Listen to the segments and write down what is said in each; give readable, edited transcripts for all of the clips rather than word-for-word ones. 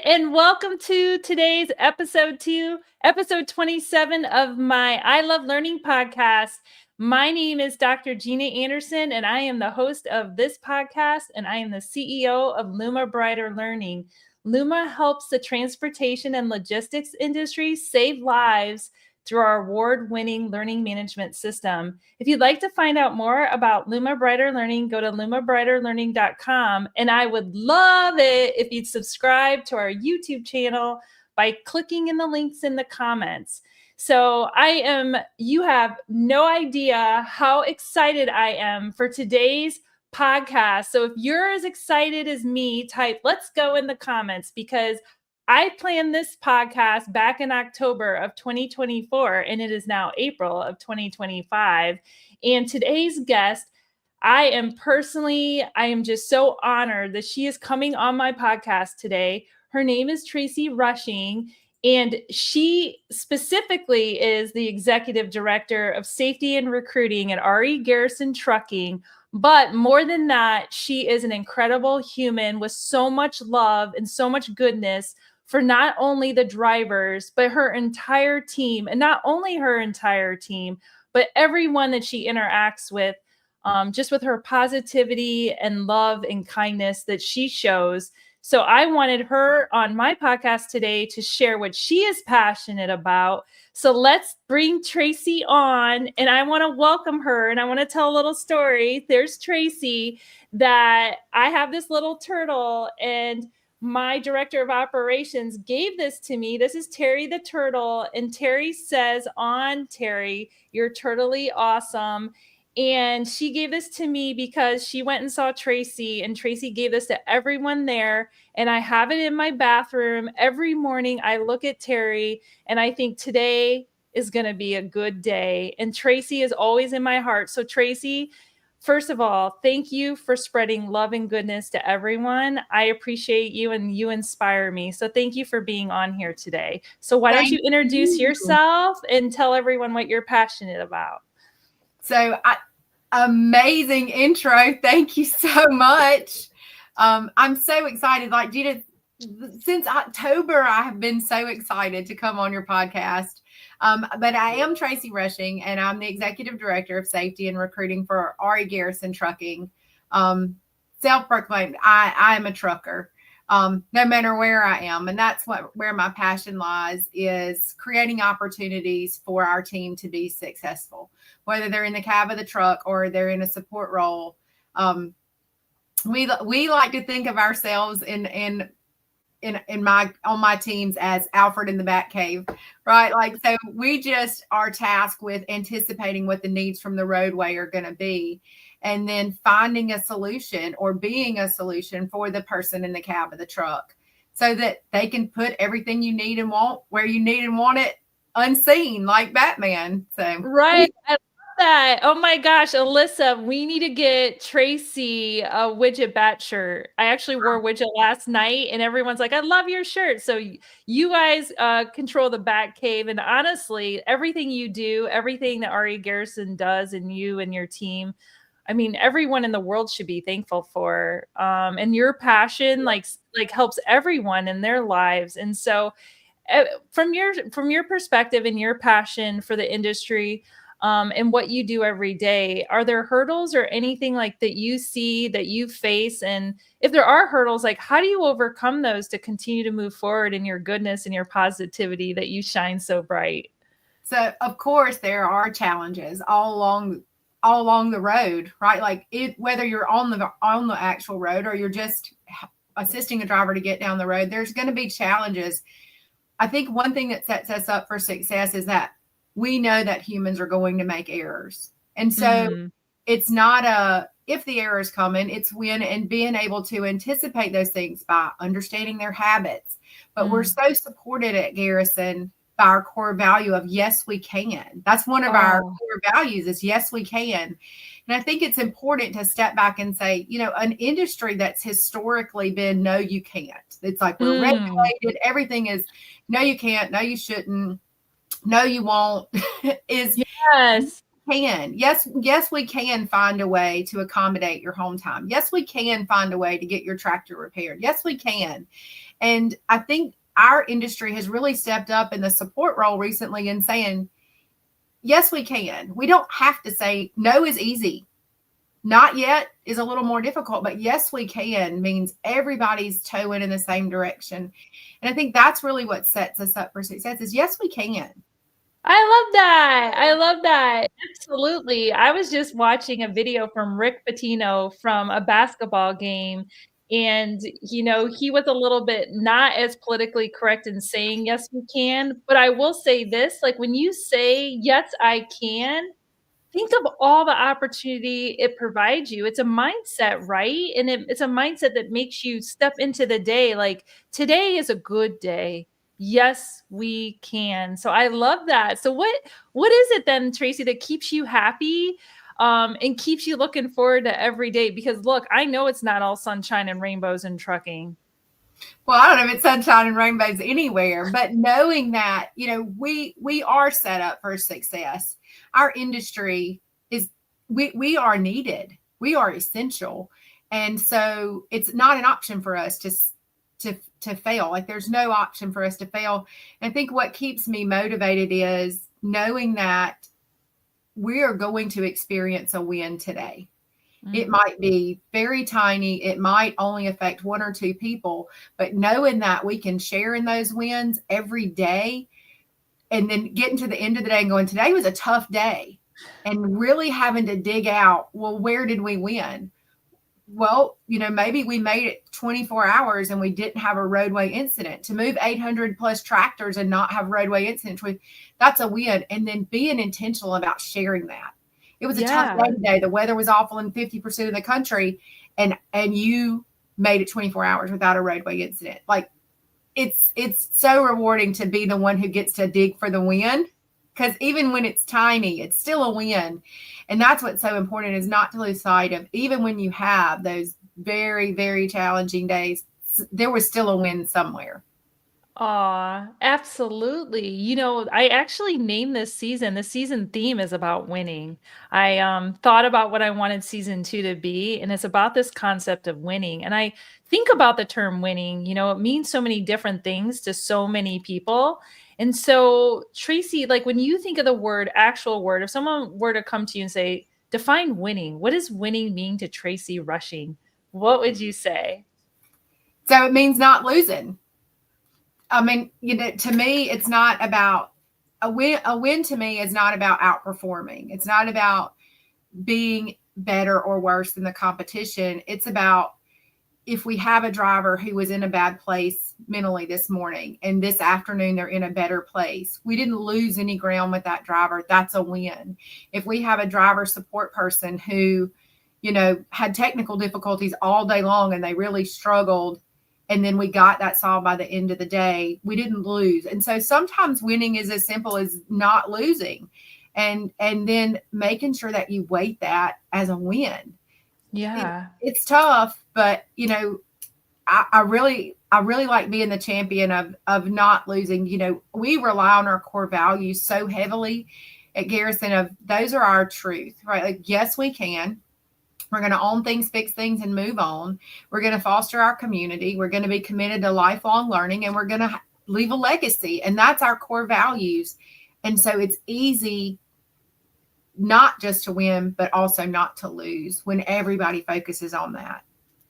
and welcome to today's episode 27 of my I Love Learning podcast. My name is Dr. Gina Anderson, and I am the host of this podcast, and I am the CEO of Luma Brighter Learning. Luma helps the transportation and logistics industry save lives through our award-winning learning management system. If you'd like to find out more about Luma Brighter Learning, go to lumabrighterlearning.com. And I would love it if you'd subscribe to our YouTube channel by clicking in the links in the comments. So you have no idea how excited I am for today's podcast. So if you're as excited as me, type "let's go" in the comments, because I planned this podcast back in October of 2024, and it is now April of 2025. And today's guest, I am just so honored that she is coming on my podcast today. Her name is Tracy Rushing, and she specifically is the executive director of safety and recruiting at Garrison Trucking. But more than that, she is an incredible human with so much love and so much goodness for not only the drivers, but her entire team. And not only her entire team, but everyone that she interacts with, just with her positivity and love and kindness that she shows. So I wanted her on my podcast today to share what she is passionate about. So let's bring Tracy on, and I want to welcome her, and I want to tell a little story. There's Tracy. That I have this little turtle, and my director of operations gave this to me. This is Terry the turtle. And Terry says on Terry, "You're turtly awesome." And she gave this to me because she went and saw Tracy, and Tracy gave this to everyone there. And I have it in my bathroom. Every morning I look at Terry and I think today is going to be a good day. And Tracy is always in my heart. So Tracy, first of all, thank you for spreading love and goodness to everyone. I appreciate you, and you inspire me. So thank you for being on here today. So why don't you introduce yourself and tell everyone what you're passionate about? So amazing intro. Thank you so much. I'm so excited. Like Gina, since October, I have been so excited to come on your podcast. But I am Tracy Rushing, and I'm the executive director of safety and recruiting for Garrison Trucking. Self-proclaimed, I am a trucker, no matter where I am. And that's where my passion lies, is creating opportunities for our team to be successful, whether they're in the cab of the truck or they're in a support role. We like to think of ourselves on my teams as Alfred in the Batcave, right? Like, so we just are tasked with anticipating what the needs from the roadway are going to be, and then finding a solution or being a solution for the person in the cab of the truck, so that they can put everything you need and want where you need and want it, unseen, like Batman. So right. I love that. Oh my gosh, Alyssa, we need to get Tracy a Widget Bat shirt. I actually wore Widget last night, and everyone's like, "I love your shirt." So you guys control the Bat Cave, and honestly, everything you do, everything that Ari Garrison does, and you and your team, I mean, everyone in the world should be thankful for. And your passion like helps everyone in their lives. And so from your perspective and your passion for the industry, and what you do every day, are there hurdles or anything like that you see that you face? And if there are hurdles, like, how do you overcome those to continue to move forward in your goodness and your positivity that you shine so bright? So of course there are challenges all along the road, right? Like whether you're on the actual road or you're just assisting a driver to get down the road, there's going to be challenges. I think one thing that sets us up for success is that we know that humans are going to make errors. And so it's not if the error is coming, it's when, and being able to anticipate those things by understanding their habits. But we're so supported at Garrison by our core value of yes, we can. That's one of our core values, is yes, we can. And I think it's important to step back and say, an industry that's historically been no, you can't. It's like we're regulated. Everything is no, you can't. No, you shouldn't. No, you won't. Yes. can. Yes, we can find a way to accommodate your home time. Yes, we can find a way to get your tractor repaired. Yes, we can. And I think our industry has really stepped up in the support role recently in saying, yes, we can. We don't have to say no is easy. Not yet is a little more difficult, but yes, we can means everybody's towing in the same direction. And I think that's really what sets us up for success is yes, we can. I love that. I love that. Absolutely. I was just watching a video from Rick Pitino from a basketball game. And, he was a little bit not as politically correct in saying, yes, we can. But I will say this, like when you say, yes, I can, think of all the opportunity it provides you. It's a mindset, right? And it's a mindset that makes you step into the day like, today is a good day. Yes, we can. So I love that. So what is it then, Tracy, that keeps you happy and keeps you looking forward to every day? Because look, I know it's not all sunshine and rainbows and trucking. Well, I don't know if it's sunshine and rainbows anywhere, but knowing that, we are set up for success. Our industry is we are needed. We are essential. And so it's not an option for us to fail. Like there's no option for us to fail. And I think what keeps me motivated is knowing that we are going to experience a win today. It might be very tiny. It might only affect one or two people, but knowing that we can share in those wins every day and then getting to the end of the day and going, today was a tough day, and really having to dig out, well, where did we win? Well, maybe we made it 24 hours and we didn't have a roadway incident. To move 800 plus tractors and not have roadway incidents, that's a win. And then being intentional about sharing that. It was a tough day today. The weather was awful in 50% of the country, and you made it 24 hours without a roadway incident. Like it's so rewarding to be the one who gets to dig for the win, because even when it's tiny, it's still a win. And that's what's so important, is not to lose sight of, even when you have those very, very challenging days, there was still a win somewhere. Aw, absolutely. I actually named this season. The season theme is about winning. I thought about what I wanted season 2 to be, and it's about this concept of winning. And I think about the term winning, it means so many different things to so many people. And so, Tracy, like when you think of the actual word, if someone were to come to you and say, define winning, what does winning mean to Tracy Rushing? What would you say? So it means not losing. I mean, to me, it's not about a win. A win to me is not about outperforming. It's not about being better or worse than the competition. It's about, if we have a driver who was in a bad place mentally this morning and this afternoon they're in a better place, we didn't lose any ground with that driver. That's a win. If we have a driver support person who, had technical difficulties all day long and they really struggled, and then we got that solved by the end of the day, we didn't lose. And so sometimes winning is as simple as not losing, and then making sure that you weight that as a win. Yeah. It's tough, but I really like being the champion of not losing. We rely on our core values so heavily at Garrison, of those are our truth, right? Like, yes, we can. We're going to own things, fix things, and move on. We're going to foster our community. We're going to be committed to lifelong learning, and we're going to leave a legacy. And that's our core values. And so it's easy not just to win, but also not to lose when everybody focuses on that.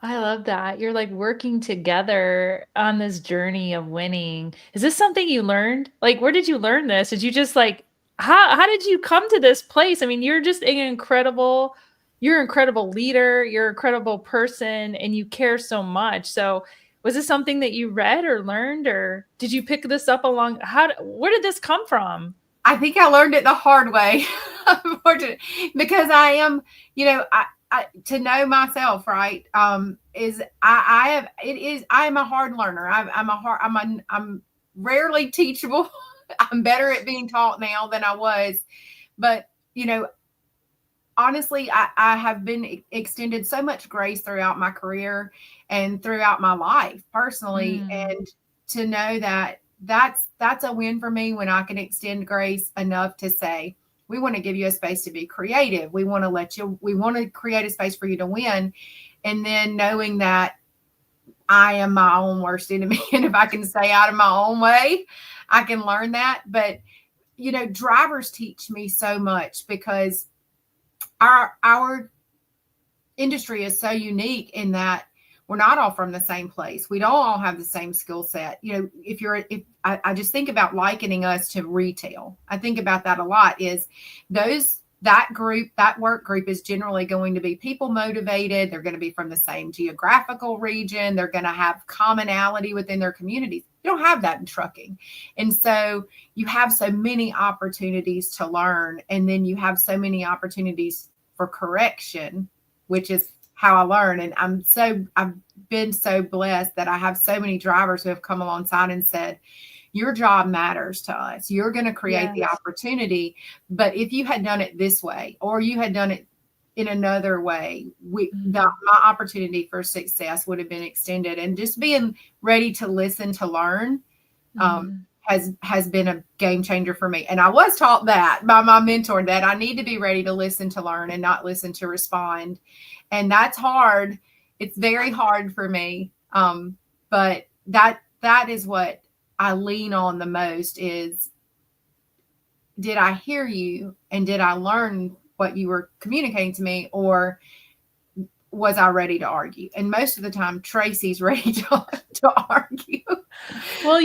I love that. You're like working together on this journey of winning. Is this something you learned? Like, where did you learn this? Did you just like, how did you come to this place? I mean, you're just you're an incredible leader, you're an incredible person, and you care so much. So was this something that you read or learned, or did you pick this up where did this come from? I think I learned it the hard way, unfortunately, because I am, to know myself, right, is I am a hard learner. I'm rarely teachable. I'm better at being taught now than I was, but honestly, I have been extended so much grace throughout my career and throughout my life personally, and to know that that's a win for me when I can extend grace enough to say, We want to give you a space to be creative. We want to create a space for you to win. And then knowing that I am my own worst enemy. And if I can stay out of my own way, I can learn that. But, drivers teach me so much because our industry is so unique in that we're not all from the same place. We don't all have the same skill set. If I just think about likening us to retail, I think about that a lot. Is that work group is generally going to be people motivated. They're going to be from the same geographical region. They're going to have commonality within their communities. You don't have that in trucking. And so you have so many opportunities to learn, and then you have so many opportunities for correction, which is how I learn. And I've been so blessed that I have so many drivers who have come alongside and said, your job matters to us. You're going to create the opportunity. But if you had done it this way, or you had done it in another way, my opportunity for success would have been extended. And just being ready to listen, to learn, has been a game changer for me. And I was taught that by my mentor, that I need to be ready to listen, to learn, and not listen to respond. And that's hard. It's very hard for me. But that is what I lean on the most is, did I hear you and did I learn what you were communicating to me, or was I ready to argue? And most of the time, Tracy's ready to argue. Well,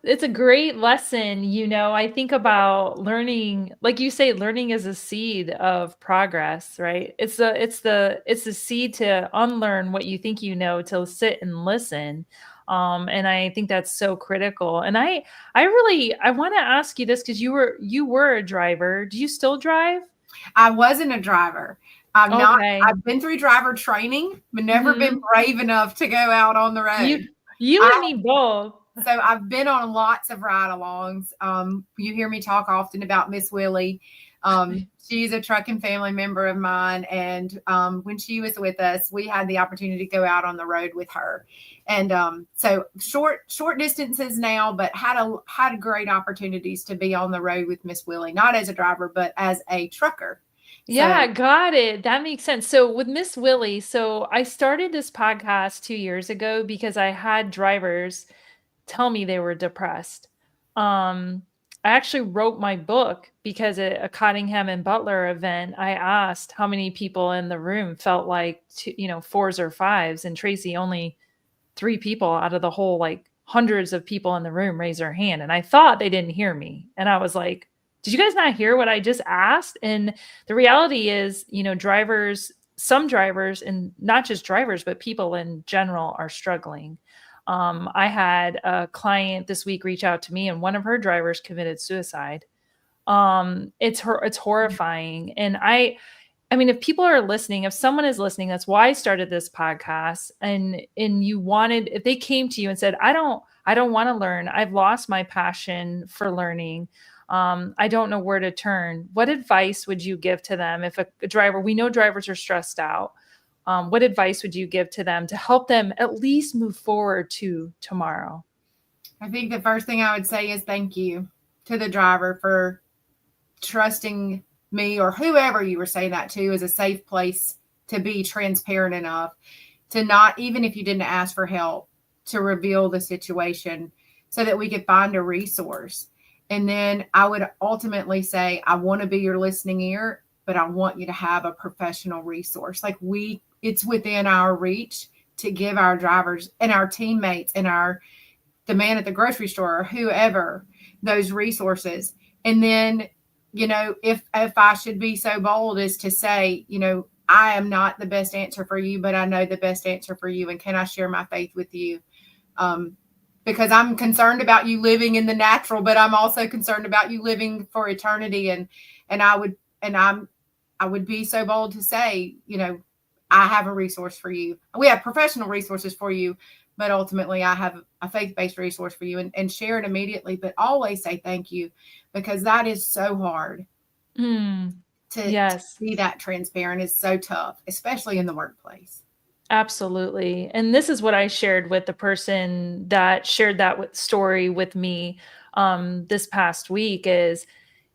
it's a great lesson. I think about learning, like you say, learning is a seed of progress, right? It's the seed to unlearn what you think to sit and listen. And I think that's so critical. And I want to ask you this, because you were a driver. Do you still drive? I wasn't a driver. I've been through driver training, but never been brave enough to go out on the road. You and me both. So I've been on lots of ride-alongs. You hear me talk often about Miss Willie. She's a trucking family member of mine. And when she was with us, we had the opportunity to go out on the road with her. And so short distances now, but had great opportunities to be on the road with Miss Willie, not as a driver, but as a trucker. Yeah, got it. That makes sense. So with Miss Willie, I started this podcast 2 years ago because I had drivers tell me they were depressed. I actually wrote my book because at a Cottingham and Butler event, I asked how many people in the room felt like, fours or fives, and Tracy, only 3 people out of the whole, like, hundreds of people in the room raised their hand. And I thought they didn't hear me. And I was like, did you guys not hear what I just asked? And the reality is, some drivers, and not just drivers, but people in general, are struggling. I had a client this week reach out to me, and one of her drivers committed suicide. It's horrifying. And I mean, if people are listening, if someone is listening, that's why I started this podcast. And if they came to you and said, I don't want to learn, I've lost my passion for learning, I don't know where to turn, what advice would you give to them? If a driver, we know drivers are stressed out, what advice would you give to them to help them at least move forward to tomorrow? I think the first thing I would say is thank you to the driver for trusting me, or whoever you were saying that to, is a safe place to be transparent enough to not, even if you didn't ask for help, to reveal the situation so that we could find a resource. And then I would ultimately say, I want to be your listening ear, but I want you to have a professional resource. Like it's within our reach to give our drivers and our teammates and the man at the grocery store or whoever those resources. And then, if I should be so bold as to say, I am not the best answer for you, but I know the best answer for you. And can I share my faith with you? Because I'm concerned about you living in the natural, but I'm also concerned about you living for eternity. And I would be so bold to say, I have a resource for you. We have professional resources for you, but ultimately I have a faith-based resource for you, and share it immediately, but always say thank you, because that is so hard to be that transparent. Is so tough, especially in the workplace. Absolutely. And this is what I shared with the person that shared that story with me this past week is,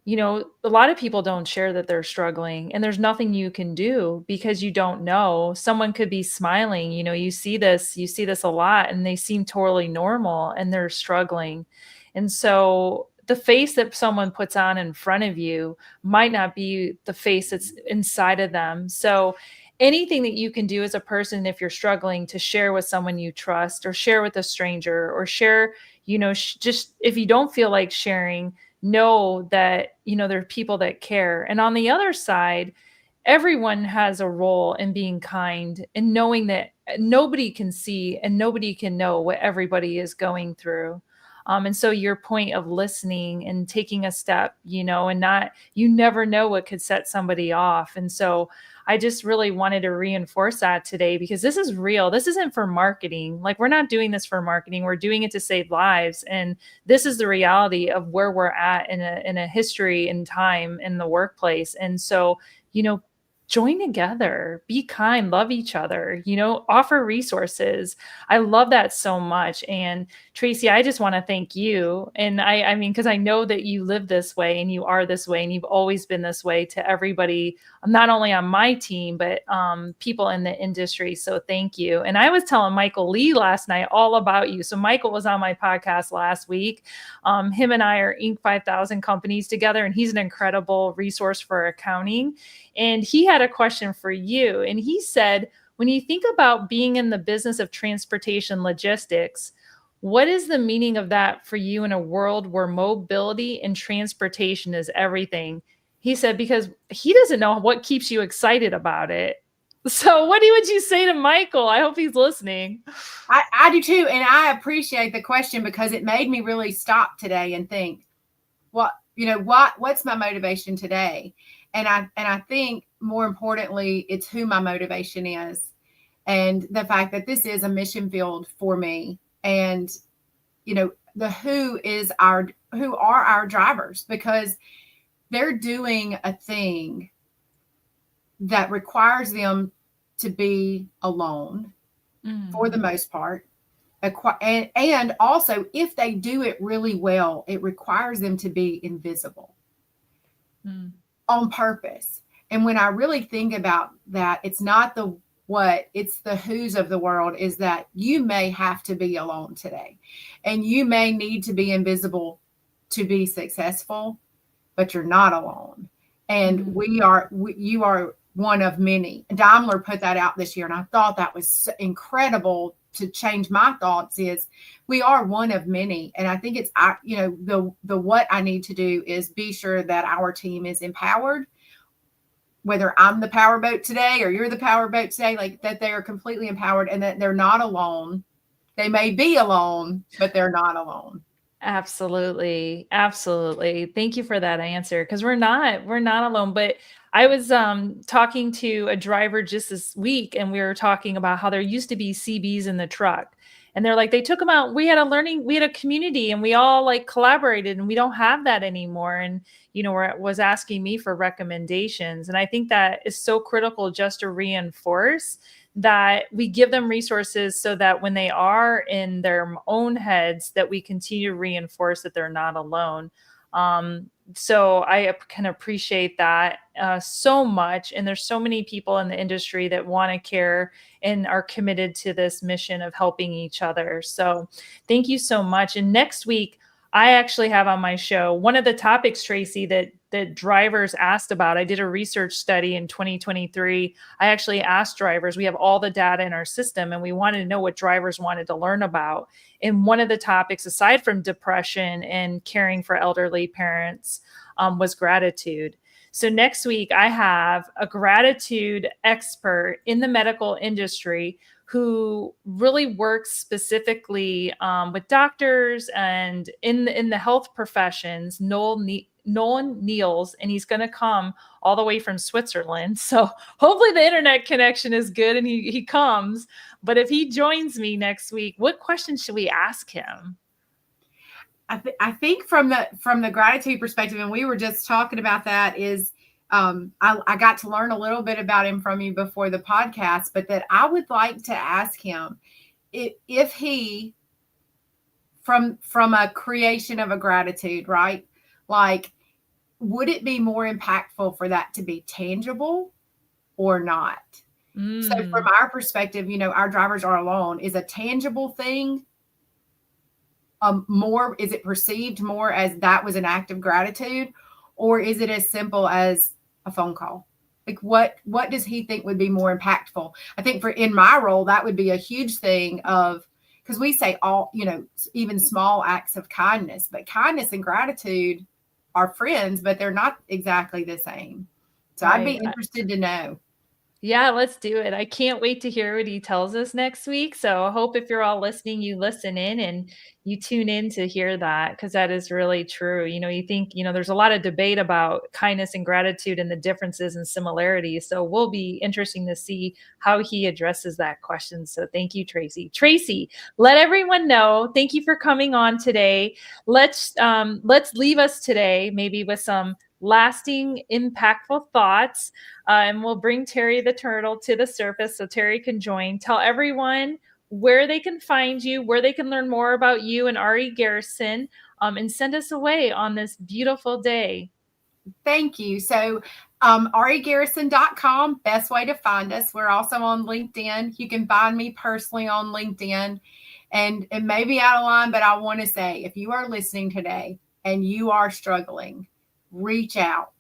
a lot of people don't share that they're struggling, and there's nothing you can do because you don't know. Someone could be smiling, you see this a lot, and they seem totally normal and they're struggling. And so the face that someone puts on in front of you might not be the face that's inside of them. So anything that you can do as a person, if you're struggling, to share with someone you trust, or share with a stranger, or share, just if you don't feel like sharing, know that there are people that care. And on the other side, everyone has a role in being kind and knowing that nobody can see and nobody can know what everybody is going through. And so your point of listening and taking a step, and not, you never know what could set somebody off. And so I just really wanted to reinforce that today, because this is real. This isn't for marketing. Like, we're not doing this for marketing. We're doing it to save lives. And this is the reality of where we're at in a history and time in the workplace. And so, join together, be kind, love each other, offer resources. I love that so much. And Tracy, I just want to thank you. And I mean, because I know that you live this way and you are this way and you've always been this way to everybody, not only on my team, but people in the industry. So thank you. And I was telling Michael Lee last night all about you. So Michael was on my podcast last week. Him and I are Inc. 5000 companies together, and he's an incredible resource for accounting. And he had a question for you. And he said, when you think about being in the business of transportation logistics, what is the meaning of that for you in a world where mobility and transportation is everything? He said, because he doesn't know what keeps you excited about it. So what would you say to Michael? I hope he's listening. I do too. And I appreciate the question, because it made me really stop today and think, what's my motivation today? And I think more importantly, it's who my motivation is, and the fact that this is a mission field for me. And, the who are our drivers, because they're doing a thing that requires them to be alone for the most part. And also, if they do it really well, it requires them to be invisible on purpose. And when I really think about that, it's not the what, it's the who's of the world, is that you may have to be alone today, and you may need to be invisible to be successful, but you're not alone. And you are one of many. Daimler put that out this year, and I thought that was incredible to change my thoughts. Is we are one of many. And I think it's, the what I need to do is be sure that our team is empowered, whether I'm the powerboat today or you're the powerboat today, like that they are completely empowered and that they're not alone. They may be alone, but they're not alone. Absolutely. Absolutely. Thank you for that answer. Because we're not alone. But I was talking to a driver just this week, and we were talking about how there used to be CBs in the truck. And they're like, they took them out. We had a community, and we all like collaborated, and we don't have that anymore. And, was asking me for recommendations. And I think that is so critical, just to reinforce that we give them resources, so that when they are in their own heads, that we continue to reinforce that they're not alone. So I can appreciate that so much. And there's so many people in the industry that want to care and are committed to this mission of helping each other. So thank you so much. And next week, I actually have on my show one of the topics, Tracy, that drivers asked about. I did a research study in 2023. I actually asked drivers, we have all the data in our system, and we wanted to know what drivers wanted to learn about. And one of the topics, aside from depression and caring for elderly parents, was gratitude. So next week, I have a gratitude expert in the medical industry who really works specifically with doctors and in the health professions, Nolan Niels, and he's going to come all the way from Switzerland. So hopefully the internet connection is good and he comes. But if he joins me next week, what questions should we ask him? I think from the gratitude perspective, and we were just talking about that, is I got to learn a little bit about him from you before the podcast, but that I would like to ask him if he, from a creation of a gratitude, right? Like, would it be more impactful for that to be tangible or not? So from Mm, our perspective, our drivers are alone is a tangible thing. More, is it perceived more as that was an act of gratitude, or is it as simple as a phone call? Like what does he think would be more impactful? I think for in my role, that would be a huge thing of, because we say all, even small acts of kindness, but kindness and gratitude are friends, but they're not exactly the same. So I'd be right. interested to know. Yeah, let's do it. I can't wait to hear what he tells us next week. So I hope if you're all listening, you listen in and you tune in to hear that because that is really true. You think, there's a lot of debate about kindness and gratitude and the differences and similarities. So we'll be interesting to see how he addresses that question. So thank you, Tracy. Tracy, let everyone know. Thank you for coming on today. Let's leave us today maybe with some lasting, impactful thoughts and we'll bring Terry the turtle to the surface so Terry can join. Tell everyone where they can find you, where they can learn more about you and Ari Garrison, and send us away on this beautiful day. Thank you. So, regarrison.com, best way to find us. We're also on LinkedIn. You can find me personally on LinkedIn. And it may be out of line, but I want to say if you are listening today and you are struggling, reach out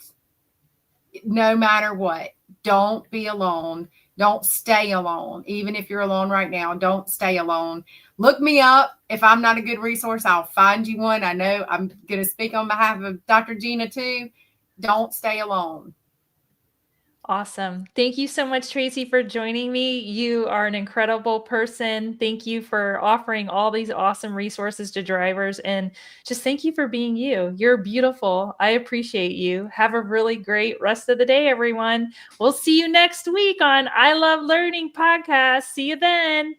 no matter what. Don't be alone. Don't stay alone. Even if you're alone right now, don't stay alone. Look me up. If I'm not a good resource, I'll find you one. I know I'm going to speak on behalf of Dr. Gina too. Don't stay alone. Awesome. Thank you so much, Tracy, for joining me. You are an incredible person. Thank you for offering all these awesome resources to drivers. And just thank you for being you. You're beautiful. I appreciate you. Have a really great rest of the day, everyone. We'll see you next week on I Love Learning podcast. See you then.